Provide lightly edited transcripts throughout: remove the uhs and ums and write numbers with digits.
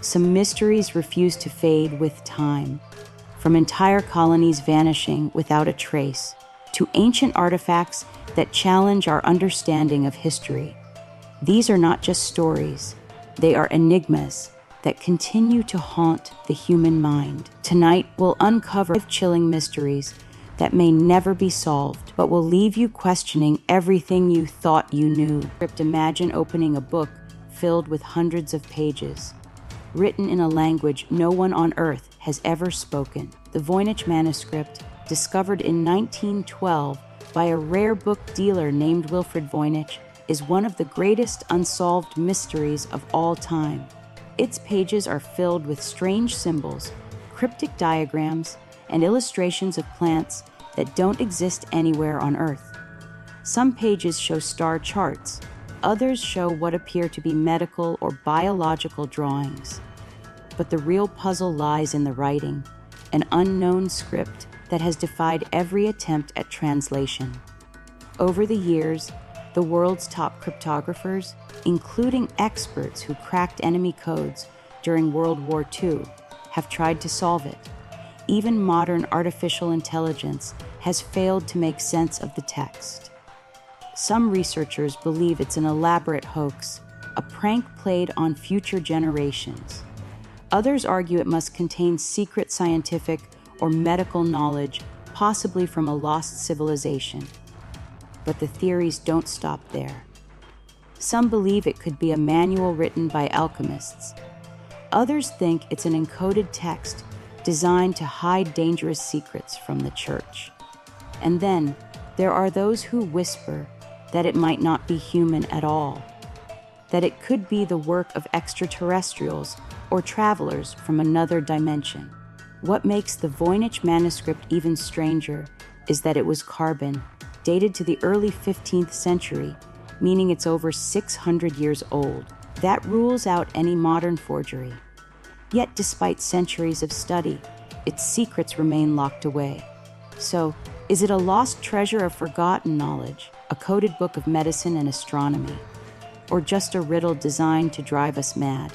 some mysteries refuse to fade with time, from entire colonies vanishing without a trace, to ancient artifacts that challenge our understanding of history. These are not just stories, they are enigmas that continue to haunt the human mind. Tonight, we'll uncover 5 chilling mysteries that may never be solved, but will leave you questioning everything you thought you knew. Imagine opening a book filled with hundreds of pages, written in a language no one on Earth has ever spoken. The Voynich manuscript, discovered in 1912 by a rare book dealer named Wilfred Voynich, is one of the greatest unsolved mysteries of all time. Its pages are filled with strange symbols, cryptic diagrams, and illustrations of plants that don't exist anywhere on Earth. Some pages show star charts, others show what appear to be medical or biological drawings. But the real puzzle lies in the writing, an unknown script that has defied every attempt at translation. Over the years, the world's top cryptographers, including experts who cracked enemy codes during World War II, have tried to solve it. Even modern artificial intelligence has failed to make sense of the text. Some researchers believe it's an elaborate hoax, a prank played on future generations. Others argue it must contain secret scientific or medical knowledge, possibly from a lost civilization. But the theories don't stop there. Some believe it could be a manual written by alchemists. Others think it's an encoded text designed to hide dangerous secrets from the church. And then there are those who whisper that it might not be human at all, that it could be the work of extraterrestrials or travelers from another dimension. What makes the Voynich manuscript even stranger is that it was carbon, dated to the early 15th century, meaning it's over 600 years old. That rules out any modern forgery. Yet, despite centuries of study, its secrets remain locked away. So, is it a lost treasure of forgotten knowledge, a coded book of medicine and astronomy, or just a riddle designed to drive us mad?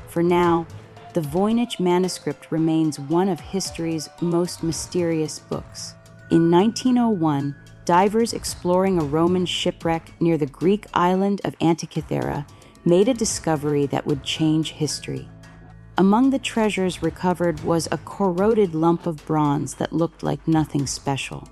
For now, the Voynich manuscript remains one of history's most mysterious books. In 1901, divers exploring a Roman shipwreck near the Greek island of Antikythera made a discovery that would change history. Among the treasures recovered was a corroded lump of bronze that looked like nothing special,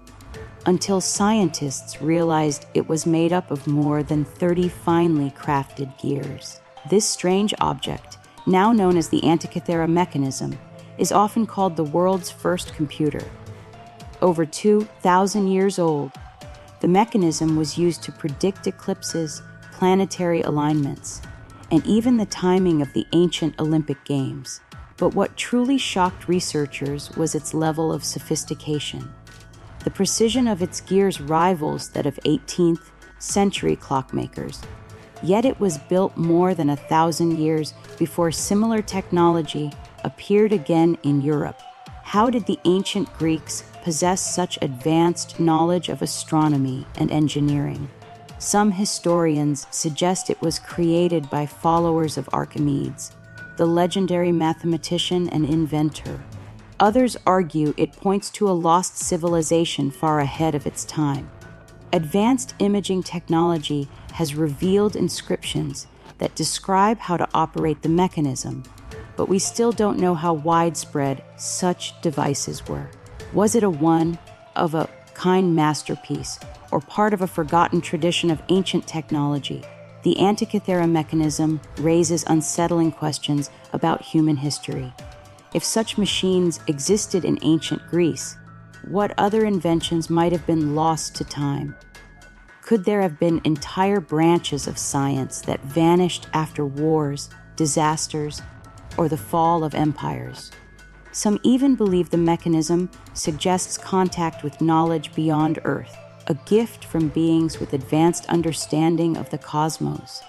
until scientists realized it was made up of more than 30 finely crafted gears. This strange object, now known as the Antikythera Mechanism, is often called the world's first computer. Over 2,000 years old, the mechanism was used to predict eclipses, planetary alignments, and even the timing of the ancient Olympic Games. But what truly shocked researchers was its level of sophistication. The precision of its gears rivals that of 18th century clockmakers. Yet it was built more than 1,000 years before similar technology appeared again in Europe. How did the ancient Greeks possess such advanced knowledge of astronomy and engineering? Some historians suggest it was created by followers of Archimedes, the legendary mathematician and inventor. Others argue it points to a lost civilization far ahead of its time. Advanced imaging technology has revealed inscriptions that describe how to operate the mechanism, but we still don't know how widespread such devices were. Was it a one-of-a-kind masterpiece, or part of a forgotten tradition of ancient technology? The Antikythera Mechanism raises unsettling questions about human history. If such machines existed in ancient Greece, what other inventions might have been lost to time? Could there have been entire branches of science that vanished after wars, disasters, or the fall of empires? Some even believe the mechanism suggests contact with knowledge beyond Earth, a gift from beings with advanced understanding of the cosmos.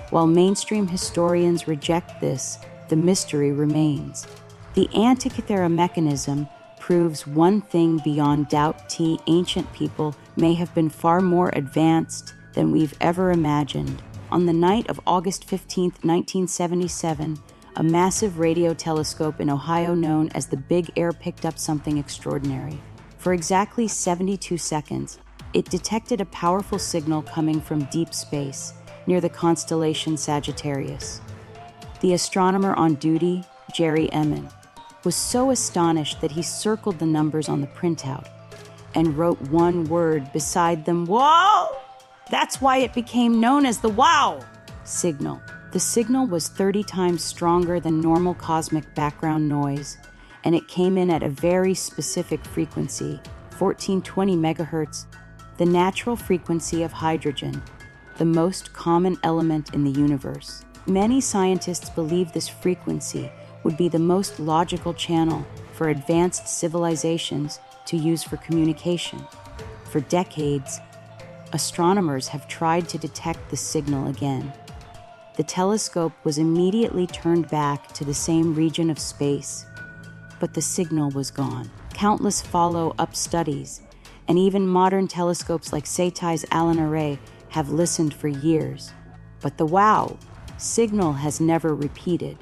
While mainstream historians reject this, the mystery remains. The Antikythera Mechanism proves one thing beyond doubt: ancient people may have been far more advanced than we've ever imagined. On the night of August 15, 1977, a massive radio telescope in Ohio known as the Big Air picked up something extraordinary. For exactly 72 seconds, it detected a powerful signal coming from deep space, near the constellation Sagittarius. The astronomer on duty, Jerry Emmon, was so astonished that he circled the numbers on the printout and wrote one word beside them: "Whoa!" That's why it became known as the WOW signal. The signal was 30 times stronger than normal cosmic background noise, and it came in at a very specific frequency, 1420 megahertz, the natural frequency of hydrogen, the most common element in the universe. Many scientists believe this frequency would be the most logical channel for advanced civilizations to use for communication. For decades, astronomers have tried to detect the signal again. The telescope was immediately turned back to the same region of space, but the signal was gone. Countless follow-up studies, and even modern telescopes like Satai's Allen Array have listened for years, but the WOW signal has never repeated.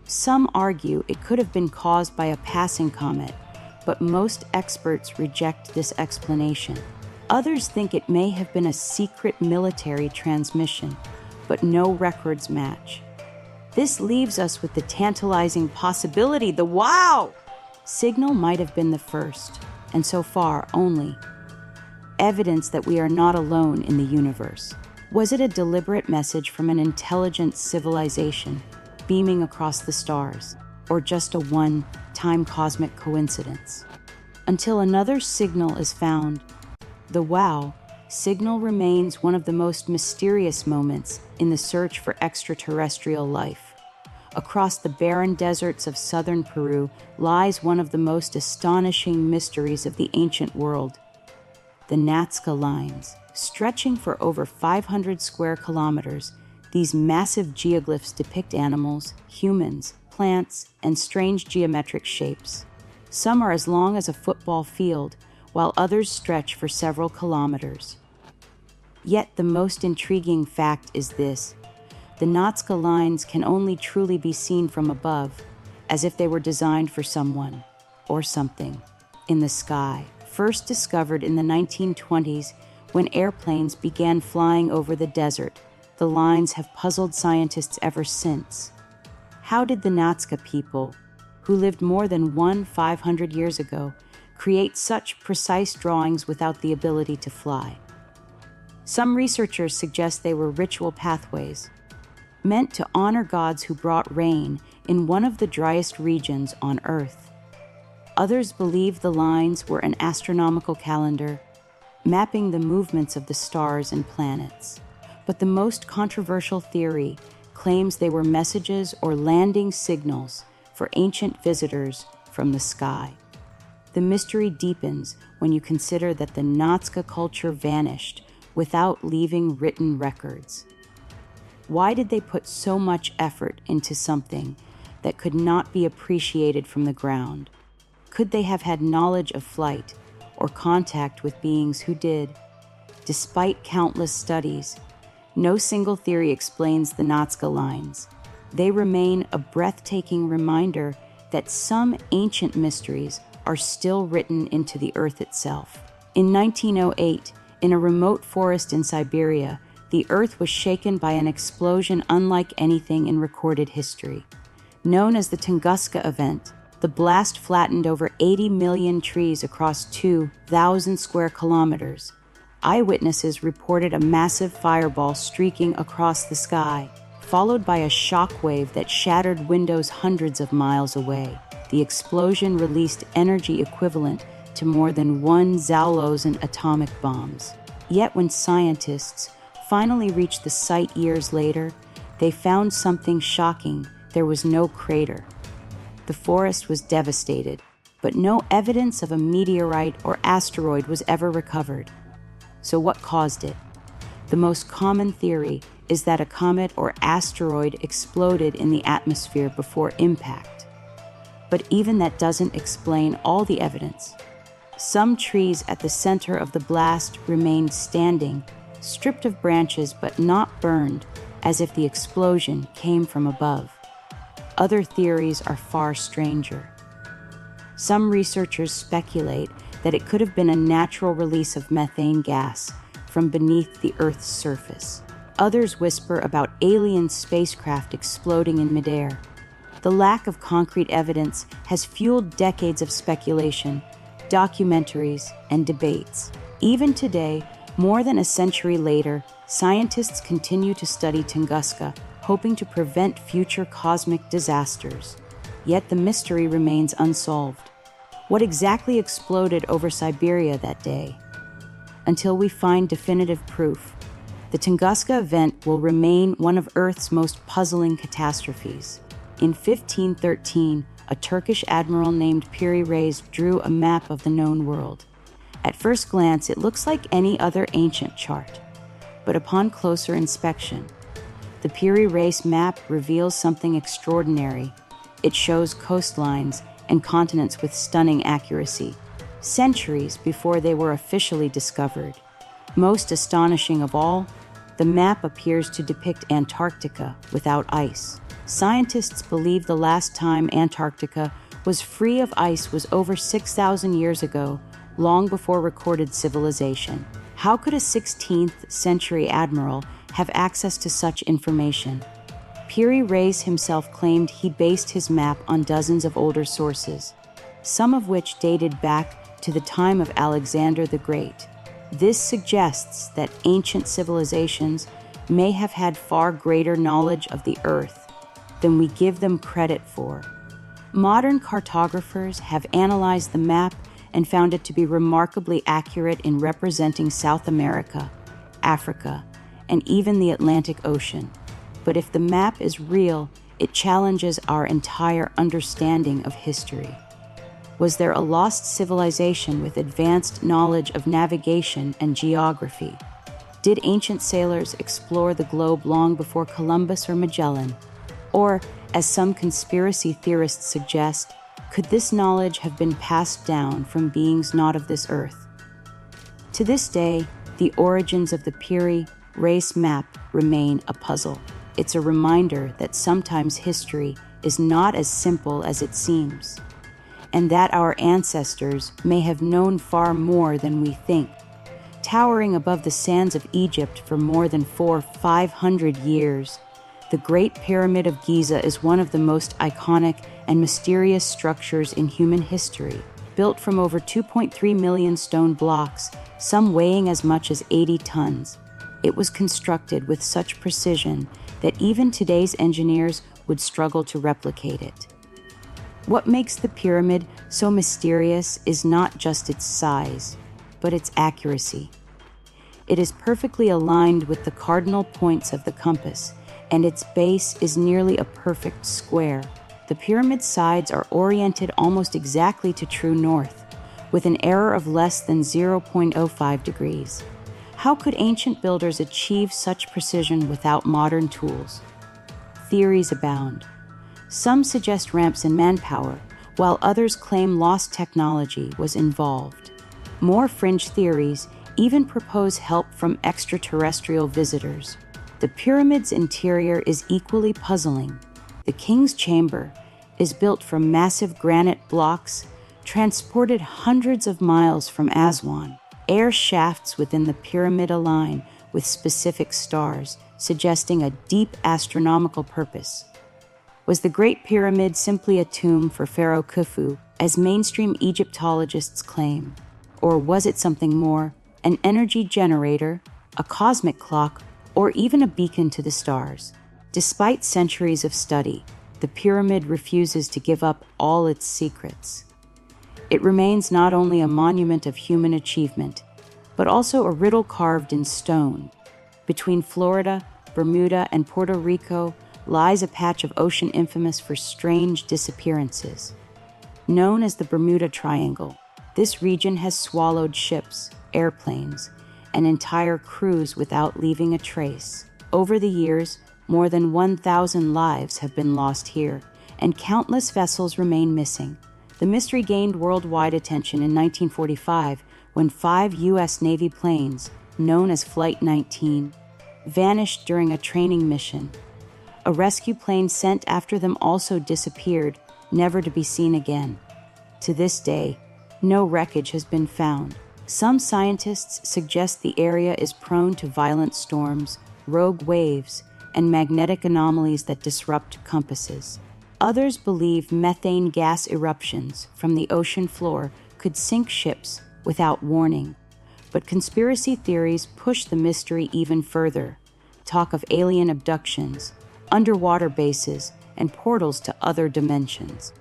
Some argue it could have been caused by a passing comet, but most experts reject this explanation. Others think it may have been a secret military transmission, but no records match. This leaves us with the tantalizing possibility the WOW signal might have been the first, and so far only, evidence that we are not alone in the universe. Was it a deliberate message from an intelligent civilization beaming across the stars, or just a one-time cosmic coincidence? Until another signal is found, the WOW signal remains one of the most mysterious moments in the search for extraterrestrial life. Across the barren deserts of southern Peru lies one of the most astonishing mysteries of the ancient world: the Nazca lines. Stretching for over 500 square kilometers, these massive geoglyphs depict animals, humans, plants, and strange geometric shapes. Some are as long as a football field, while others stretch for several kilometers. Yet the most intriguing fact is this: the Nazca lines can only truly be seen from above, as if they were designed for someone, or something, in the sky. First discovered in the 1920s, when airplanes began flying over the desert, the lines have puzzled scientists ever since. How did the Nazca people, who lived more than 500 years ago, create such precise drawings without the ability to fly? Some researchers suggest they were ritual pathways, meant to honor gods who brought rain in one of the driest regions on Earth. Others believe the lines were an astronomical calendar, mapping the movements of the stars and planets. But the most controversial theory claims they were messages or landing signals for ancient visitors from the sky. The mystery deepens when you consider that the Nazca culture vanished without leaving written records. Why did they put so much effort into something that could not be appreciated from the ground? Could they have had knowledge of flight or contact with beings who did? Despite countless studies, no single theory explains the Nazca lines. They remain a breathtaking reminder that some ancient mysteries are still written into the earth itself. In 1908, in a remote forest in Siberia, the earth was shaken by an explosion unlike anything in recorded history. Known as the Tunguska event, the blast flattened over 80 million trees across 2,000 square kilometers. Eyewitnesses reported a massive fireball streaking across the sky, followed by a shockwave that shattered windows hundreds of miles away. The explosion released energy equivalent to more than 1 Zalozan atomic bombs. Yet when scientists finally reached the site years later, they found something shocking. There was no crater. The forest was devastated, but no evidence of a meteorite or asteroid was ever recovered. So what caused it? The most common theory is that a comet or asteroid exploded in the atmosphere before impact. But even that doesn't explain all the evidence. Some trees at the center of the blast remained standing, stripped of branches but not burned, as if the explosion came from above. Other theories are far stranger. Some researchers speculate that it could have been a natural release of methane gas from beneath the Earth's surface. Others whisper about alien spacecraft exploding in midair. The lack of concrete evidence has fueled decades of speculation, documentaries, and debates. Even today, more than a century later, scientists continue to study Tunguska, hoping to prevent future cosmic disasters. Yet the mystery remains unsolved. What exactly exploded over Siberia that day? Until we find definitive proof, the Tunguska event will remain one of Earth's most puzzling catastrophes. In 1513, a Turkish admiral named Piri Reis drew a map of the known world. At first glance, it looks like any other ancient chart. But upon closer inspection, the Piri Reis map reveals something extraordinary. It shows coastlines and continents with stunning accuracy, centuries before they were officially discovered. Most astonishing of all, the map appears to depict Antarctica without ice. Scientists believe the last time Antarctica was free of ice was over 6,000 years ago, long before recorded civilization. How could a 16th century admiral have access to such information? Piri Reis himself claimed he based his map on dozens of older sources, some of which dated back to the time of Alexander the Great. This suggests that ancient civilizations may have had far greater knowledge of the Earth than we give them credit for. Modern cartographers have analyzed the map and found it to be remarkably accurate in representing South America, Africa, and even the Atlantic Ocean. But if the map is real, it challenges our entire understanding of history. Was there a lost civilization with advanced knowledge of navigation and geography? Did ancient sailors explore the globe long before Columbus or Magellan? Or, as some conspiracy theorists suggest, could this knowledge have been passed down from beings not of this earth? To this day, the origins of the Piri Reis map remain a puzzle. It's a reminder that sometimes history is not as simple as it seems, and that our ancestors may have known far more than we think. Towering above the sands of Egypt for more than 500 years, the Great Pyramid of Giza is one of the most iconic and mysterious structures in human history. Built from over 2.3 million stone blocks, some weighing as much as 80 tons, it was constructed with such precision that even today's engineers would struggle to replicate it. What makes the pyramid so mysterious is not just its size, but its accuracy. It is perfectly aligned with the cardinal points of the compass, and its base is nearly a perfect square. The pyramid's sides are oriented almost exactly to true north, with an error of less than 0.05 degrees. How could ancient builders achieve such precision without modern tools? Theories abound. Some suggest ramps and manpower, while others claim lost technology was involved. More fringe theories even propose help from extraterrestrial visitors. The pyramid's interior is equally puzzling. The king's chamber is built from massive granite blocks transported hundreds of miles from Aswan. Air shafts within the pyramid align with specific stars, suggesting a deep astronomical purpose. Was the Great Pyramid simply a tomb for Pharaoh Khufu, as mainstream Egyptologists claim? Or was it something more, an energy generator, a cosmic clock, or even a beacon to the stars? Despite centuries of study, the pyramid refuses to give up all its secrets. It remains not only a monument of human achievement, but also a riddle carved in stone. Between Florida, Bermuda, and Puerto Rico lies a patch of ocean infamous for strange disappearances. Known as the Bermuda Triangle, this region has swallowed ships, airplanes, and entire crews without leaving a trace. Over the years, more than 1,000 lives have been lost here, and countless vessels remain missing. The mystery gained worldwide attention in 1945 when 5 U.S. Navy planes, known as Flight 19, vanished during a training mission. A rescue plane sent after them also disappeared, never to be seen again. To this day, no wreckage has been found. Some scientists suggest the area is prone to violent storms, rogue waves, and magnetic anomalies that disrupt compasses. Others believe methane gas eruptions from the ocean floor could sink ships without warning. But conspiracy theories push the mystery even further. Talk of alien abductions, underwater bases, and portals to other dimensions.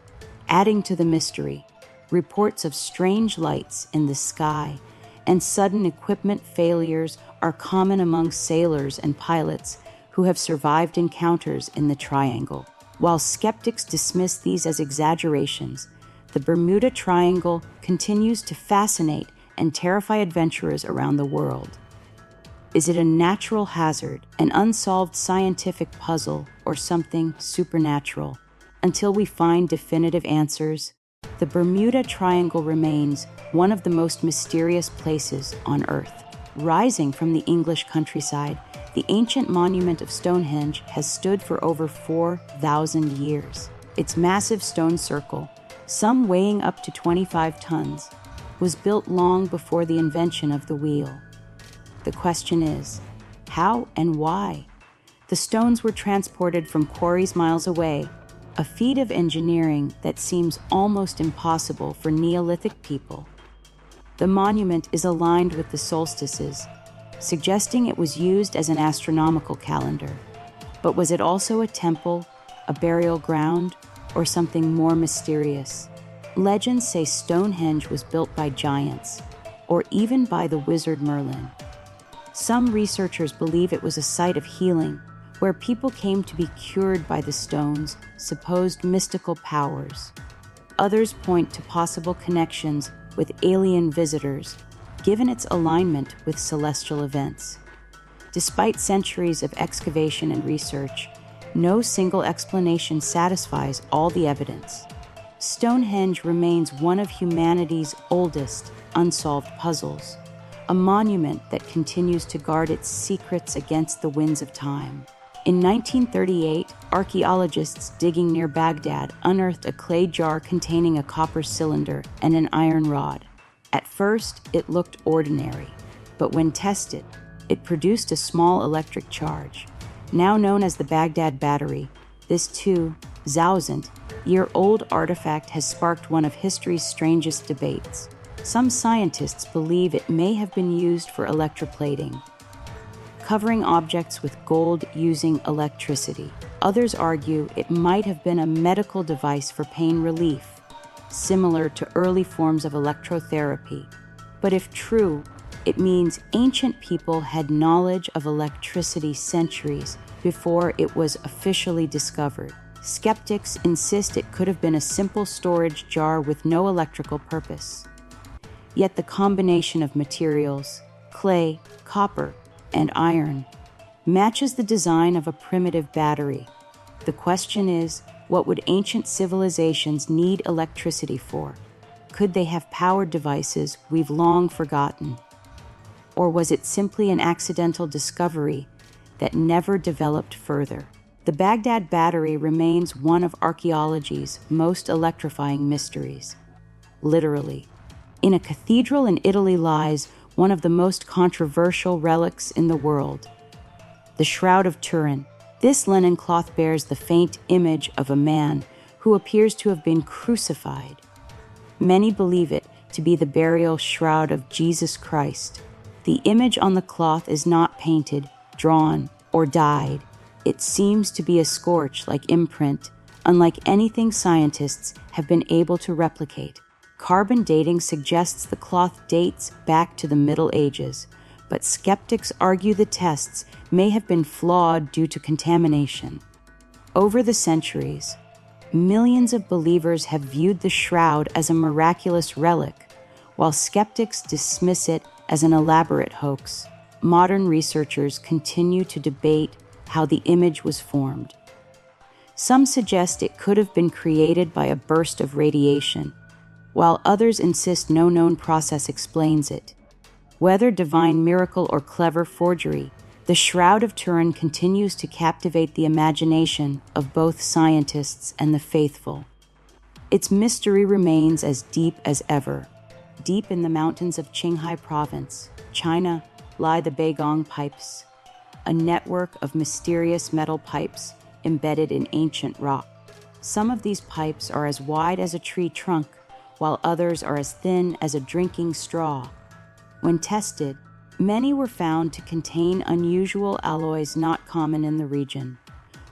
Adding to the mystery, reports of strange lights in the sky and sudden equipment failures are common among sailors and pilots who have survived encounters in the Triangle. While skeptics dismiss these as exaggerations, the Bermuda Triangle continues to fascinate and terrify adventurers around the world. Is it a natural hazard, an unsolved scientific puzzle, or something supernatural? Until we find definitive answers, the Bermuda Triangle remains one of the most mysterious places on Earth. Rising from the English countryside, the ancient monument of Stonehenge has stood for over 4,000 years. Its massive stone circle, some weighing up to 25 tons, was built long before the invention of the wheel. The question is, how and why? The stones were transported from quarries miles away, a feat of engineering that seems almost impossible for Neolithic people. The monument is aligned with the solstices, suggesting it was used as an astronomical calendar. But was it also a temple, a burial ground, or something more mysterious? Legends say Stonehenge was built by giants, or even by the wizard Merlin. Some researchers believe it was a site of healing, where people came to be cured by the stone's supposed mystical powers. Others point to possible connections with alien visitors, given its alignment with celestial events. Despite centuries of excavation and research, no single explanation satisfies all the evidence. Stonehenge remains one of humanity's oldest unsolved puzzles, a monument that continues to guard its secrets against the winds of time. In 1938, archaeologists digging near Baghdad unearthed a clay jar containing a copper cylinder and an iron rod. At first, it looked ordinary, but when tested, it produced a small electric charge. Now known as the Baghdad Battery, this 2,000-year-old artifact has sparked one of history's strangest debates. Some scientists believe it may have been used for electroplating, covering objects with gold using electricity. Others argue it might have been a medical device for pain relief, similar to early forms of electrotherapy. But if true, it means ancient people had knowledge of electricity centuries before it was officially discovered. Skeptics insist it could have been a simple storage jar with no electrical purpose. Yet the combination of materials, clay, copper, and iron, matches the design of a primitive battery. The question is, what would ancient civilizations need electricity for? Could they have powered devices we've long forgotten? Or was it simply an accidental discovery that never developed further? The Baghdad Battery remains one of archaeology's most electrifying mysteries. Literally. In a cathedral in Italy lies one of the most controversial relics in the world, the Shroud of Turin. This linen cloth bears the faint image of a man who appears to have been crucified. Many believe it to be the burial shroud of Jesus Christ. The image on the cloth is not painted, drawn, or dyed. It seems to be a scorch-like imprint, unlike anything scientists have been able to replicate. Carbon dating suggests the cloth dates back to the Middle Ages, but skeptics argue the tests may have been flawed due to contamination. Over the centuries, millions of believers have viewed the shroud as a miraculous relic, while skeptics dismiss it as an elaborate hoax. Modern researchers continue to debate how the image was formed. Some suggest it could have been created by a burst of radiation, while others insist no known process explains it. Whether divine miracle or clever forgery, The Shroud of Turin continues to captivate the imagination of both scientists and the faithful. Its mystery remains as deep as ever. Deep in the mountains of Qinghai Province, China, lie the Baigong Pipes, a network of mysterious metal pipes embedded in ancient rock. Some of these pipes are as wide as a tree trunk, while others are as thin as a drinking straw. When tested, many were found to contain unusual alloys not common in the region.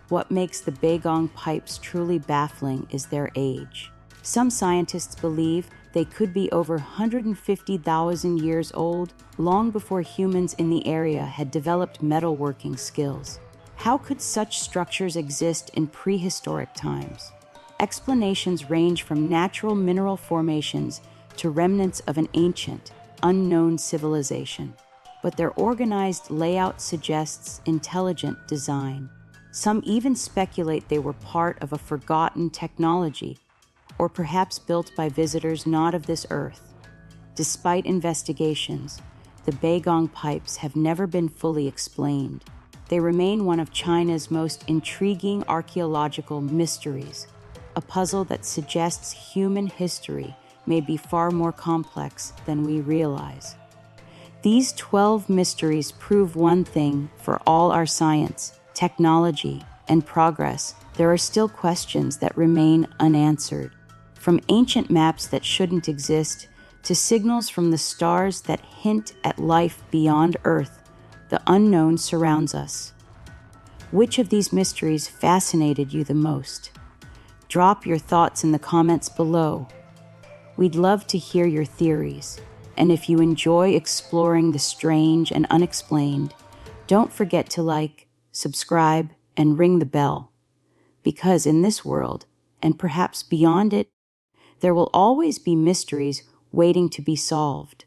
What makes the Baigong pipes truly baffling is their age. Some scientists believe they could be over 150,000 years old, long before humans in the area had developed metalworking skills. How could such structures exist in prehistoric times? Explanations range from natural mineral formations to remnants of an ancient, unknown civilization. But their organized layout suggests intelligent design. Some even speculate they were part of a forgotten technology, or perhaps built by visitors not of this earth. Despite investigations, the Baigong pipes have never been fully explained. They remain one of China's most intriguing archaeological mysteries, a puzzle that suggests human history may be far more complex than we realize. These 12 mysteries prove one thing: for all our science, technology, and progress, there are still questions that remain unanswered. From ancient maps that shouldn't exist to signals from the stars that hint at life beyond Earth, the unknown surrounds us. Which of these mysteries fascinated you the most? Drop your thoughts in the comments below. We'd love to hear your theories. And if you enjoy exploring the strange and unexplained, don't forget to like, subscribe, and ring the bell. Because in this world, and perhaps beyond it, there will always be mysteries waiting to be solved.